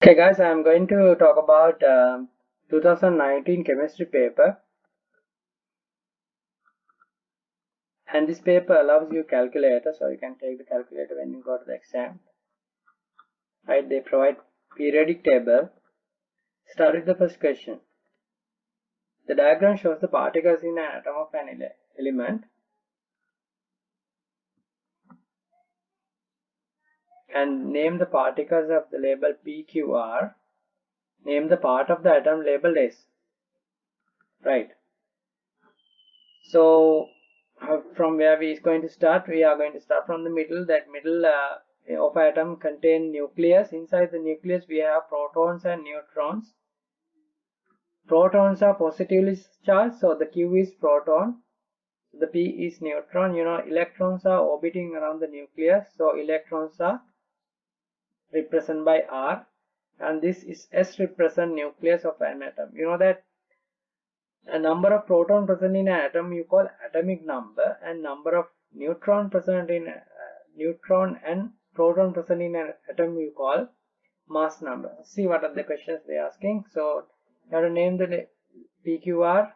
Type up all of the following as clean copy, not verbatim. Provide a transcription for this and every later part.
Okay guys, I'm going to talk about 2019 chemistry paper, and this paper allows you calculator, so you can take the calculator when you go to the exam. Right, they provide periodic table. Start with the first question. The diagram shows the particles in an atom of an element and name the particles of the label PQR. Name the part of the atom labeled S. Right. So from where we is going to start, we are going to start from the middle. That middle of atom contain nucleus. Inside the nucleus we have protons and neutrons. Protons are positively charged, so the Q is proton, the P is neutron. Electrons are orbiting around the nucleus, so electrons are represented by R, and this is S represent nucleus of an atom. You know that a number of proton present in an atom you call atomic number, and number of neutron present in neutron and proton present in an atom you call mass number. See what are the questions they are asking. So you have to name the PQR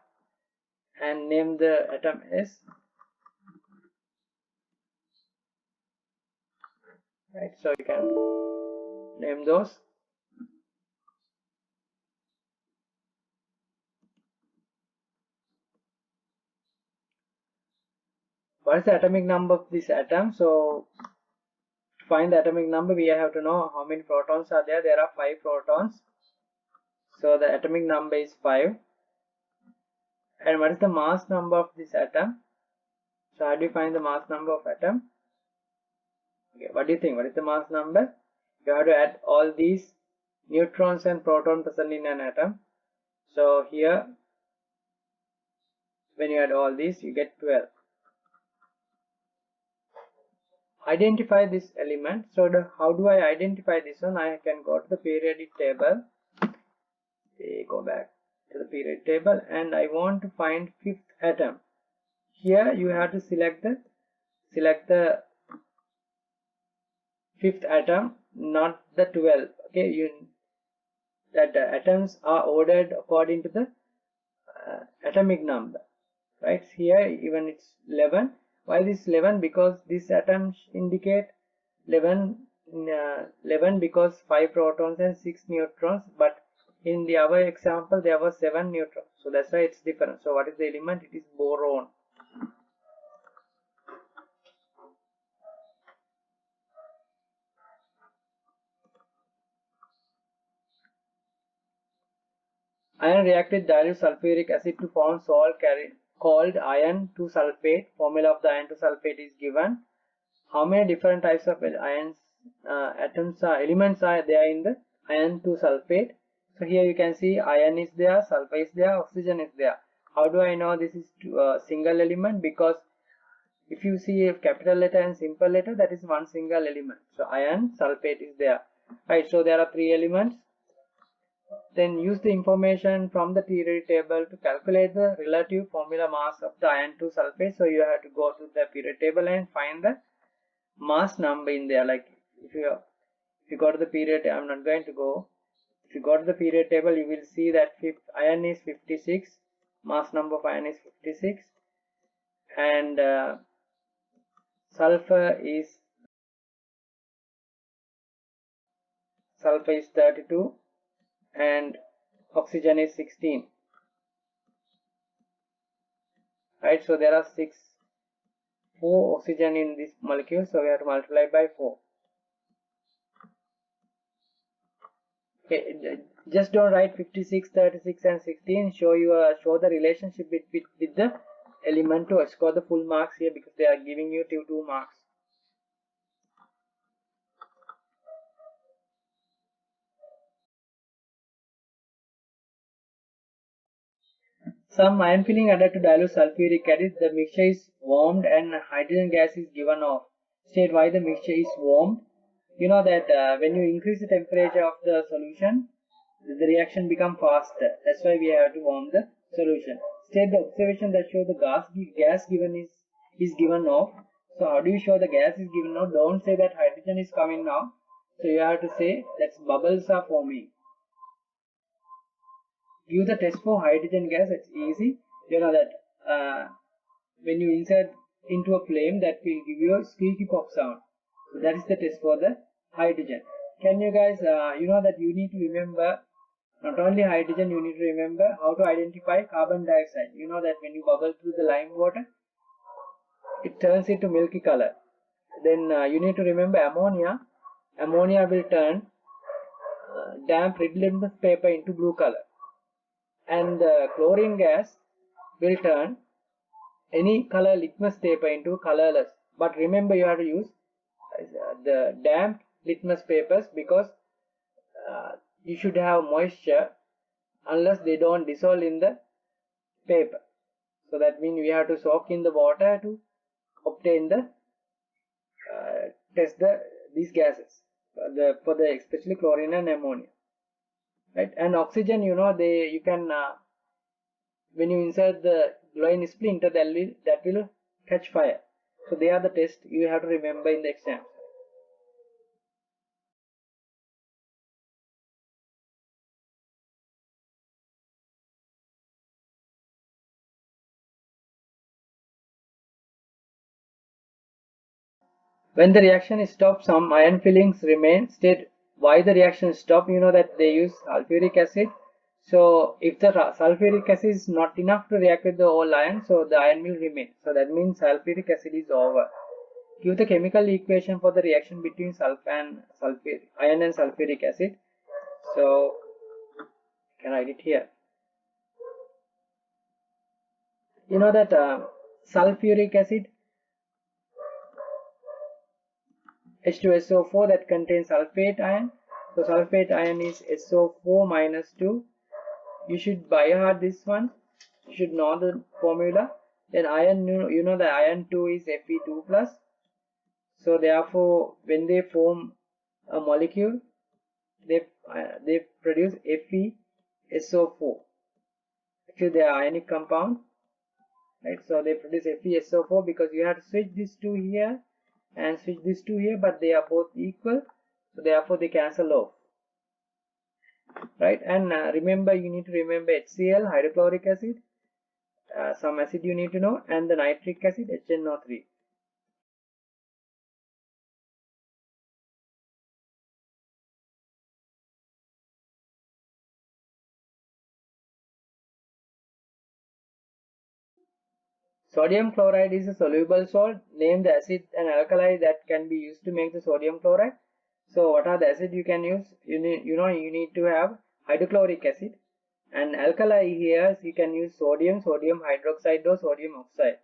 and name the atom S. Right, so you can name those. What is the atomic number of this atom? So to find the atomic number we have to know how many protons are there. There are 5 protons, so the atomic number is 5. And what is the mass number of this atom? So how do you find the mass number of atom? Okay, what do you think? What is the mass number? You have to add all these neutrons and protons present in an atom. So here, when you add all these, you get 12. Identify this element. So how do I identify this one? I can go to the periodic table. Okay, go back to the periodic table, and I want to find 5th atom. Here you have to select the 5th atom, not the 12th. Okay, that atoms are ordered according to the atomic number. Right, here even it's 11. Why this 11? Because this atoms indicate 11 because 5 protons and 6 neutrons, but in the other example there were 7 neutrons, so that's why it's different. So what is the element? It is boron. Iron react with dilute sulfuric acid to form salt called iron 2 sulfate. Formula of the iron 2 sulfate is given. How many different types of ions elements are there in the iron 2 sulfate? So here you can see iron is there, sulfur is there, oxygen is there. How do I know this is a single element? Because if you see a capital letter and simple letter, that is one single element. So iron sulfate is there. Right, so there are 3 elements. Then use the information from the periodic table to calculate the relative formula mass of the iron 2 sulfate. So you have to go to the periodic table and find the mass number in there. Like if you go to the period, I'm not going to go. If you go to the period table, you will see that iron is 56, mass number of iron is 56, and sulfur is 32, and oxygen is 16. Right, so there are 4 oxygen in this molecule, so we have to multiply by 4. Okay, just don't write 56, 36 and 16. Show the relationship with the element to score the full marks here, because they are giving you 2 marks. Some iron filling added to dilute sulfuric acid. The mixture is warmed and hydrogen gas is given off. State why the mixture is warmed. You know that when you increase the temperature of the solution, the reaction becomes faster. That's why we have to warm the solution. State the observation that show the gas given is given off. So how do you show the gas is given off? Don't say that hydrogen is coming now. So you have to say that bubbles are forming. Give the test for hydrogen gas. It's easy. You know that when you insert into a flame, that will give you a squeaky pop sound. So that is the test for the hydrogen. Can you guys, you know that you need to remember not only hydrogen, you need to remember how to identify carbon dioxide. You know that when you bubble through the lime water, it turns into milky color. Then you need to remember ammonia. Ammonia will turn damp red litmus paper into blue color. And the chlorine gas will turn any color litmus paper into colorless. But remember, you have to use the damp litmus papers because you should have moisture unless they don't dissolve in the paper. So that means we have to soak in the water to obtain the test these gases for the especially chlorine and ammonia, right? And oxygen, you know, you can when you insert the glowing splinter, that will catch fire. So they are the tests you have to remember in the exam. When the reaction stops, some ion fillings remain. State why the reaction stopped. You know that they use sulfuric acid. So if the sulfuric acid is not enough to react with the whole ion, so the ion will remain. So that means sulfuric acid is over. Give the chemical equation for the reaction between ion and sulfuric acid. So you can write it here. You know that sulfuric acid H2SO4 that contains sulfate ion. So sulfate ion is SO4 minus 2. You should by heart this one. You should know the formula. Then iron, you know the iron 2 is Fe2 plus. So therefore, when they form a molecule, they produce FeSO4. Actually, they are ionic compound, right? So they produce FeSO4 because you have to switch these two here and switch these two here, but they are both equal. So therefore, they cancel off, right? And remember, you need to remember HCl, hydrochloric acid, some acid you need to know, and the nitric acid, HNO3. Sodium chloride is a soluble salt. Name the acid and alkali that can be used to make the sodium chloride. So what are the acid you can use? You need to have hydrochloric acid, and alkali here you can use sodium hydroxide or sodium oxide.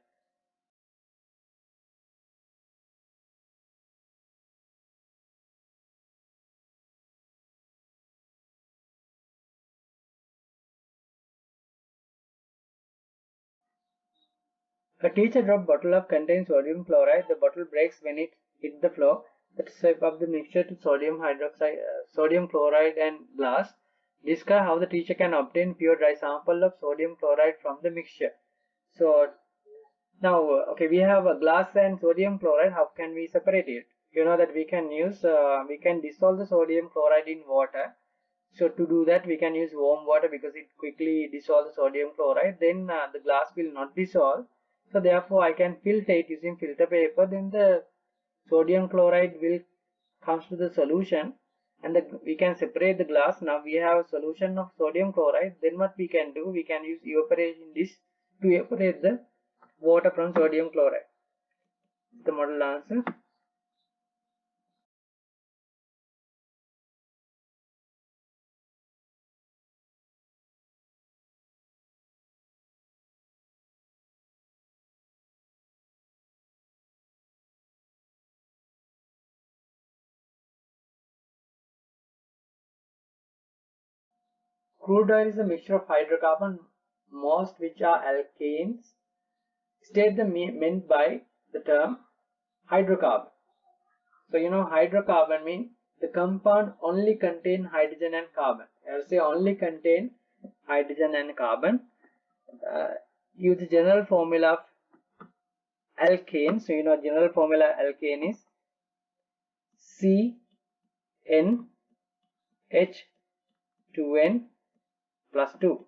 A teacher dropped bottle of contains sodium chloride. The bottle breaks when it hits the floor. The shape of the mixture to sodium hydroxide, sodium chloride and glass. Describe how the teacher can obtain pure dry sample of sodium chloride from the mixture. So now, okay, we have a glass and sodium chloride. How can we separate it? You know that we can dissolve the sodium chloride in water. So to do that, we can use warm water because it quickly dissolves the sodium chloride. Then the glass will not dissolve. So therefore, I can filter it using filter paper. Then the sodium chloride will comes to the solution, and we can separate the glass. Now we have a solution of sodium chloride. Then what we can do? We can use evaporation dish to evaporate the water from sodium chloride. The model answer. Crude oil is a mixture of hydrocarbon, most which are alkanes. State the meant by the term hydrocarbon. So you know hydrocarbon means the compound only contain hydrogen and carbon. I will say only contain hydrogen and carbon. Use the general formula of alkane. So you know general formula alkane is NH2N plus 2.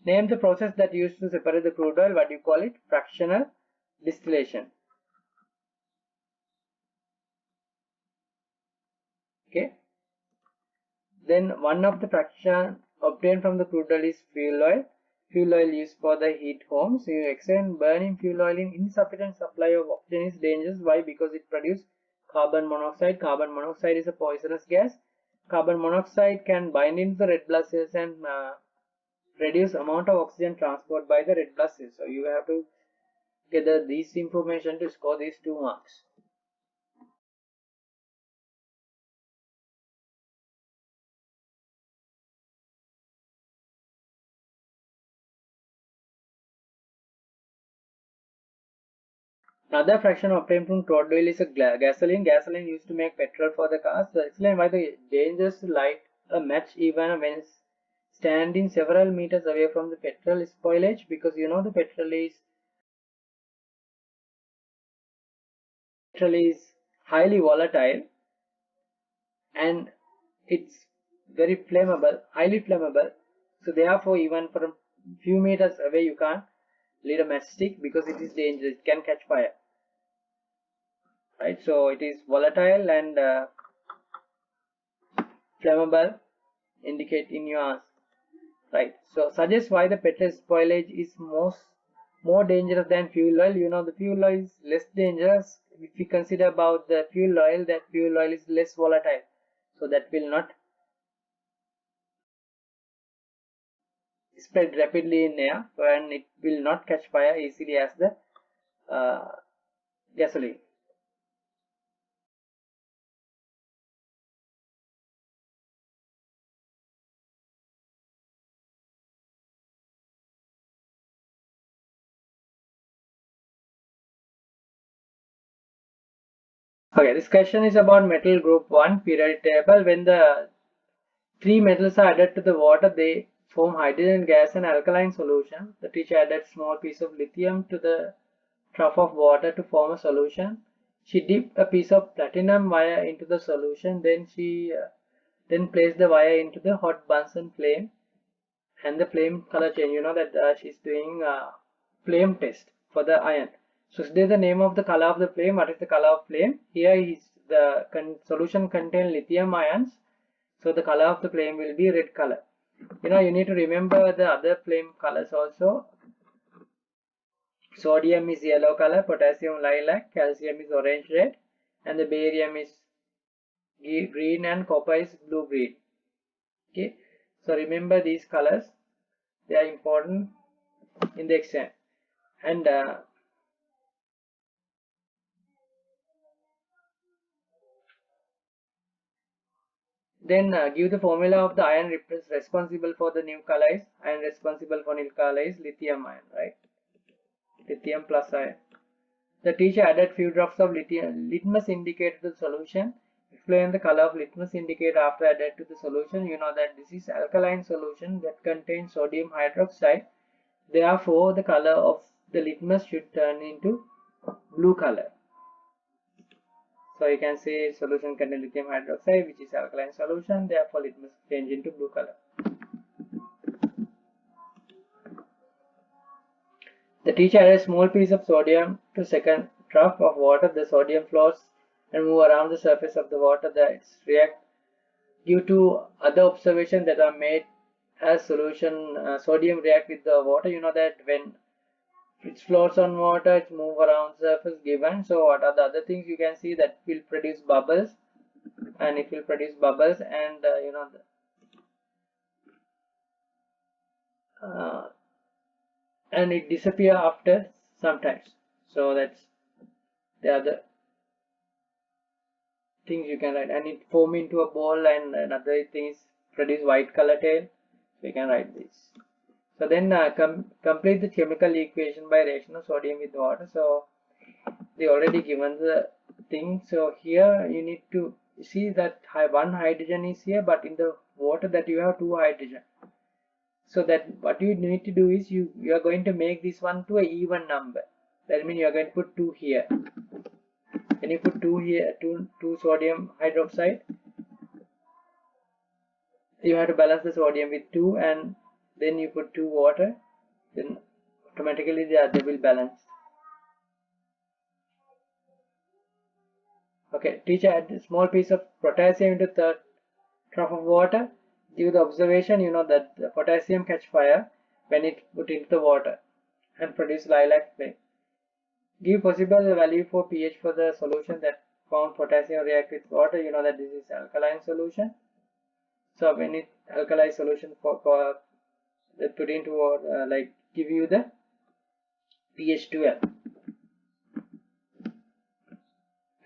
Name the process that used to separate the crude oil. What do you call it? Fractional distillation. Okay. Then one of the fraction obtained from the crude oil is fuel oil. Fuel oil used for the heat homes. You extend burning fuel oil in insufficient supply of oxygen is dangerous. Why? Because it produces carbon monoxide. Carbon monoxide is a poisonous gas. Carbon monoxide can bind into the red blood cells and reduce amount of oxygen transport by the red blood cells. So you have to gather these information to score these 2 marks. Another fraction obtained from crude oil is a gasoline. Gasoline used to make petrol for the cars. So explain why the dangers to light a match even when standing several meters away from the petrol spoilage, because you know the petrol is highly volatile and it's very flammable, highly flammable. So therefore, even from a few meters away, you can't lead a matchstick because it is dangerous. It can catch fire. Right, so it is volatile and flammable, indicate in your answer. Right, so suggest why the petrol spoilage is more dangerous than fuel oil. You know the fuel oil is less dangerous. If we consider about the fuel oil, that fuel oil is less volatile, so that will not spread rapidly in air and it will not catch fire easily as the gasoline. Okay, this question is about metal group 1 periodic table. When the 3 metals are added to the water, they form hydrogen gas and alkaline solution. The teacher added small piece of lithium to the trough of water to form a solution. She dipped a piece of platinum wire into the solution. Then she then placed the wire into the hot Bunsen flame, and the flame color change. You know that she's doing flame test for the iron. So there's the name of the color of the flame. What is the color of flame? Here is the solution contain lithium ions. So the color of the flame will be red color. You know, you need to remember the other flame colors also. Sodium is yellow color, potassium lilac, calcium is orange red, and the barium is green and copper is blue green. Okay, so remember these colors, they are important in the exam. And then give the formula of the ion responsible for the new color is ion responsible for new color is lithium ion, right? Lithium plus ion. The teacher added few drops of litmus indicator to the solution. Explain the color of litmus indicator after added to the solution. You know that this is alkaline solution that contains sodium hydroxide. Therefore, the color of the litmus should turn into blue color. So you can say solution contains lithium hydroxide, which is alkaline solution. Therefore, litmus change into blue color. The teacher added a small piece of sodium to second trough of water. The sodium flows and move around the surface of the water. That react due to other observations that are made as solution. Sodium react with the water. You know that when it floats on water, it moves around surface given. So what are the other things you can see that will produce bubbles, and it will produce bubbles, and you know and it disappear after sometimes. So that's the other things you can write, and it form into a ball, and another thing is produce white color tail. So you can write this. So then complete the chemical equation by reaction of sodium with water. So they already given the thing. So here you need to see that one hydrogen is here, but in the water that you have 2 hydrogen. So that what you need to do is you are going to make this one to an even number. That means you are going to put 2 here. When you put 2 here, 2 sodium hydroxide, you have to balance the sodium with 2, and then you put 2 water, then automatically they will balance. Okay, teacher add a small piece of potassium into third drop of water. Give the observation, you know that the potassium catch fire when it put into the water and produce lilac flame. Give possible value for pH for the solution that found potassium react with water. You know that this is alkaline solution. So when it alkali solution for put into water, like give you the pH 12.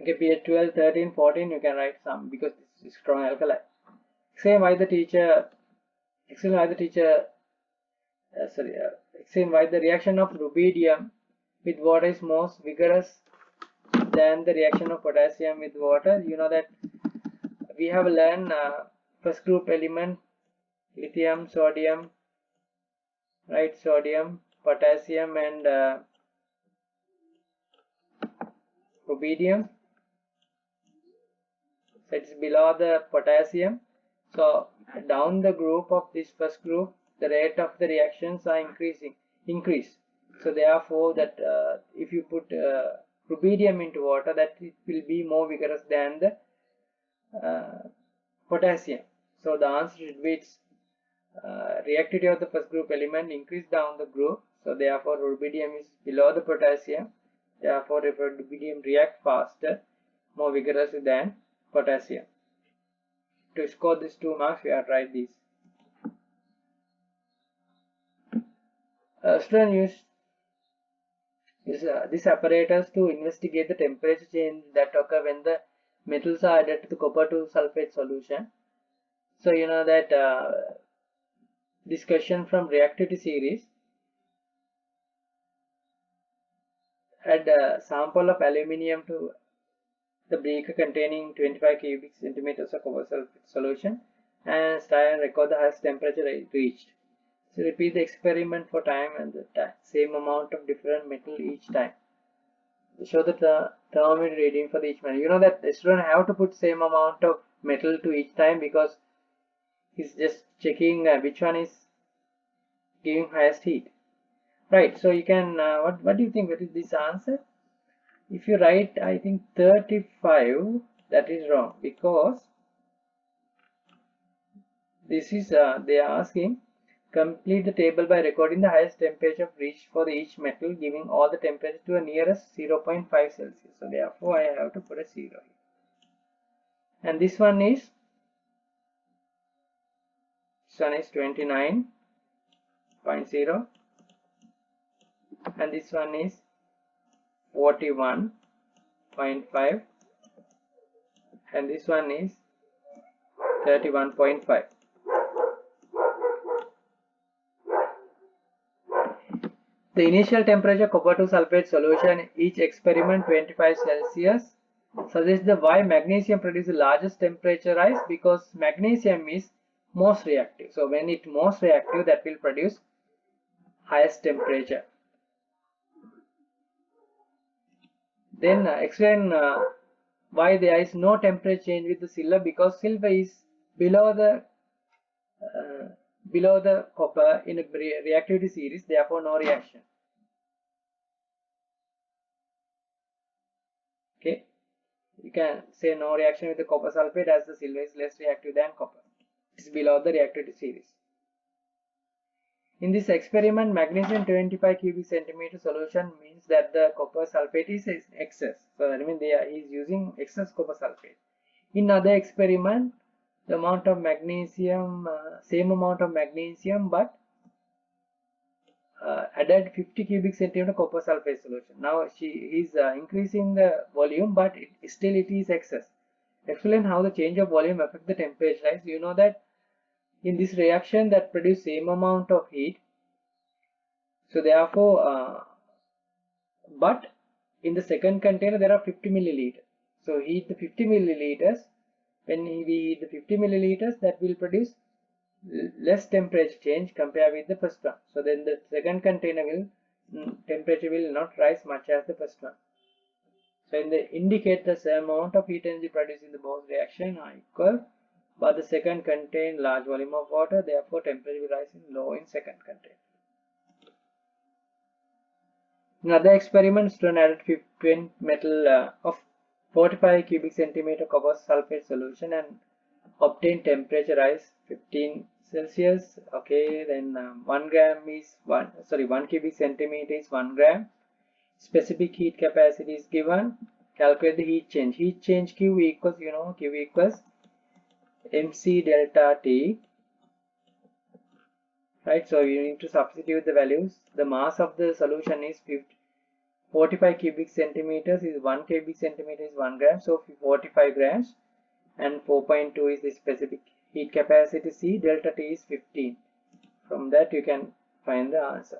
Okay, pH 12, 13, 14, you can write some because this is strong alkali. Explain why the reaction of rubidium with water is most vigorous than the reaction of potassium with water. You know that we have learned first group element, lithium, sodium, right? Sodium, potassium, and rubidium. So it's below the potassium. So down the group of this first group, the rate of the reactions are increase. So therefore that if you put rubidium into water, that it will be more vigorous than the potassium. So the answer should be its reactivity of the first group element increase down the group. So therefore rubidium is below the potassium. Therefore rubidium react faster, more vigorous than potassium. To score these 2 marks, we have tried this. Students use this apparatus to investigate the temperature change that occur when the metals are added to the copper 2 sulfate solution. So you know that this question from reactivity series, add a sample of aluminium to the beaker containing 25 cubic centimeters of copper sulfate solution and try and record the highest temperature reached. So repeat the experiment for time and the same amount of different metal each time. Show the thermometer reading for each metal. You know that the student have to put same amount of metal to each time because he's just checking which one is giving highest heat. Right, so you can what do you think? What is this answer? If you write, I think 35, that is wrong because this is they are asking complete the table by recording the highest temperature reached for each metal, giving all the temperature to a nearest 0.5 Celsius. So therefore I have to put a 0 here. And this one is 29.0 and this one is 41.5 and this one is 31.5. The initial temperature copper 2 sulfate solution each experiment 25 Celsius suggests the why magnesium produces the largest temperature rise, because magnesium is most reactive. So when it most reactive, that will produce highest temperature. Then explain why there is no temperature change with the silver, because silver is below the copper in a reactivity series, therefore no reaction. Okay, you can say no reaction with the copper sulfate as the silver is less reactive than copper. It is below the reactivity series. In this experiment, magnesium 25 cubic centimeter solution means that the copper sulfate is excess. So that means he is using excess copper sulfate. In other experiment, the amount of magnesium, same amount of magnesium, but added 50 cubic centimeter copper sulfate solution. Now he is increasing the volume, but still it is excess. Explain how the change of volume affect the temperature rise. You know that in this reaction that produce same amount of heat, so therefore but in the second container there are 50 milliliters. So heat the 50 milliliters. When we heat the 50 milliliters, that will produce less temperature change compared with the first one. So then the second container will temperature will not rise much as the first one. So in the indicators, the amount of heat energy produced in the both reaction are equal, but the second contain large volume of water, therefore temperature will rise in low in second contain. Another experiment, student added 20 metal of 45 cubic centimeter copper sulfate solution and obtained temperature rise 15 Celsius. Okay, then 1 cubic centimeter is 1 gram. Specific heat capacity is given. Calculate the heat change. Heat change Q equals, Q equals mc delta T. Right, so you need to substitute the values. The mass of the solution is 45 cubic centimeters is 1 cubic centimeter is 1 gram, so 45 grams, and 4.2 is the specific heat capacity. C delta T is 15. From that you can find the answer.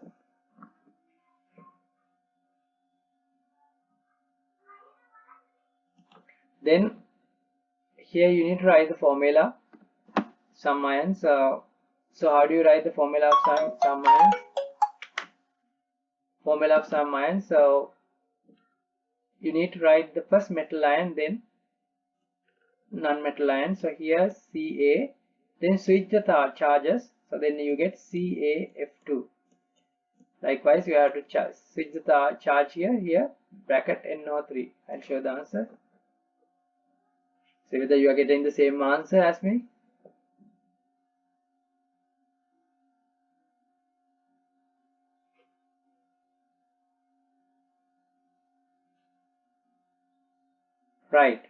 Then here you need to write the formula some ions. So how do you write the formula of some ions? Formula of some ions. So you need to write the first metal ion, then non-metal ion. So here Ca, then switch the charges. So then you get CaF2. Likewise, you have to switch the charge here bracket NO3. I'll show the answer. So whether you are getting the same answer as me. Right.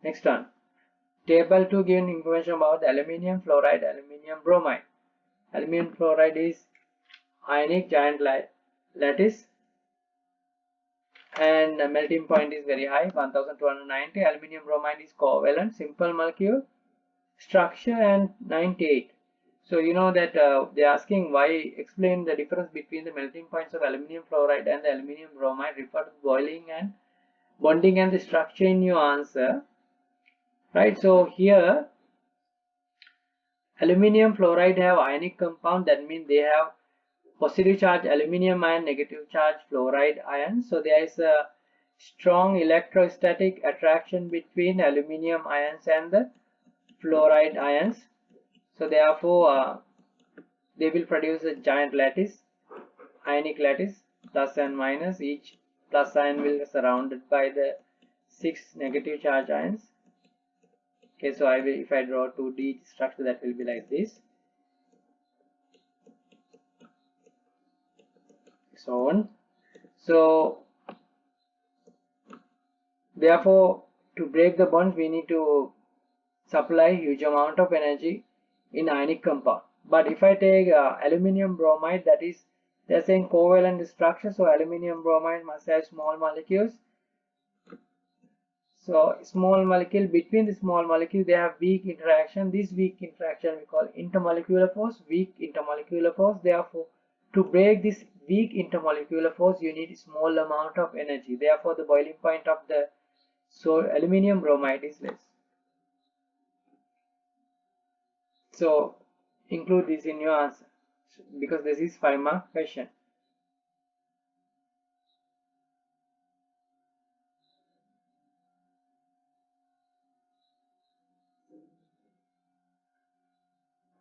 Next one. Table 2 given information about aluminium fluoride, aluminium bromide. Aluminium fluoride is ionic giant lattice and melting point is very high, 1290. Aluminium bromide is covalent, simple molecule, structure and 98. So you know that they are asking why, explain the difference between the melting points of aluminium fluoride and the aluminium bromide, refer to boiling and bonding and the structure in your answer. Right, so here aluminium fluoride have ionic compound, that means they have positive charge aluminium ion, negative charge fluoride ion. So there is a strong electrostatic attraction between aluminium ions and the fluoride ions. So therefore they will produce a giant lattice, ionic lattice, plus and minus. Each plus ion will be surrounded by the 6 negative charge ions. Okay, so if I draw 2D structure, that will be like this. So on. So therefore, to break the bonds, we need to supply huge amount of energy in ionic compound. But if I take aluminium bromide, that is, they're saying covalent structure, so aluminium bromide must have small molecules. So small molecule, between the small molecule they have weak interaction. This weak interaction we call intermolecular force, weak intermolecular force. Therefore, to break this weak intermolecular force, you need a small amount of energy. Therefore, the boiling point of the aluminium bromide is less. So include this in your answer, because this is 5-mark question.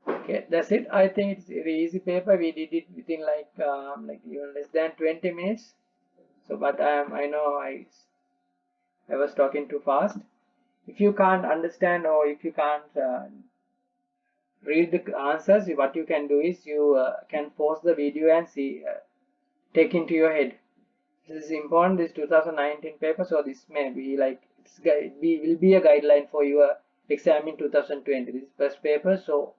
Okay, that's it. I think it's a very easy paper. We did it within like even less than 20 minutes. So, but I know I was talking too fast. If you can't understand or if you can't read the answers, what you can do is you can pause the video and see, take into your head. This is important. This 2019 paper, so this may be like will be a guideline for your exam in 2020. This is first paper, so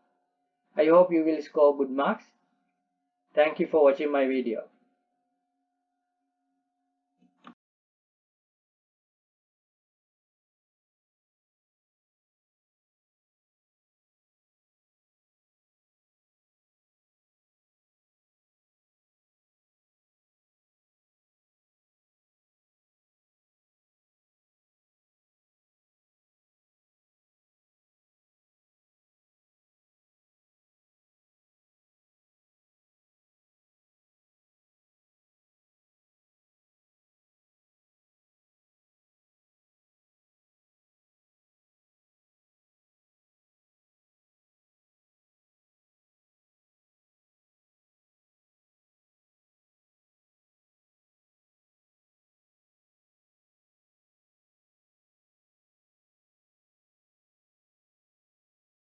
I hope you will score good marks. Thank you for watching my video.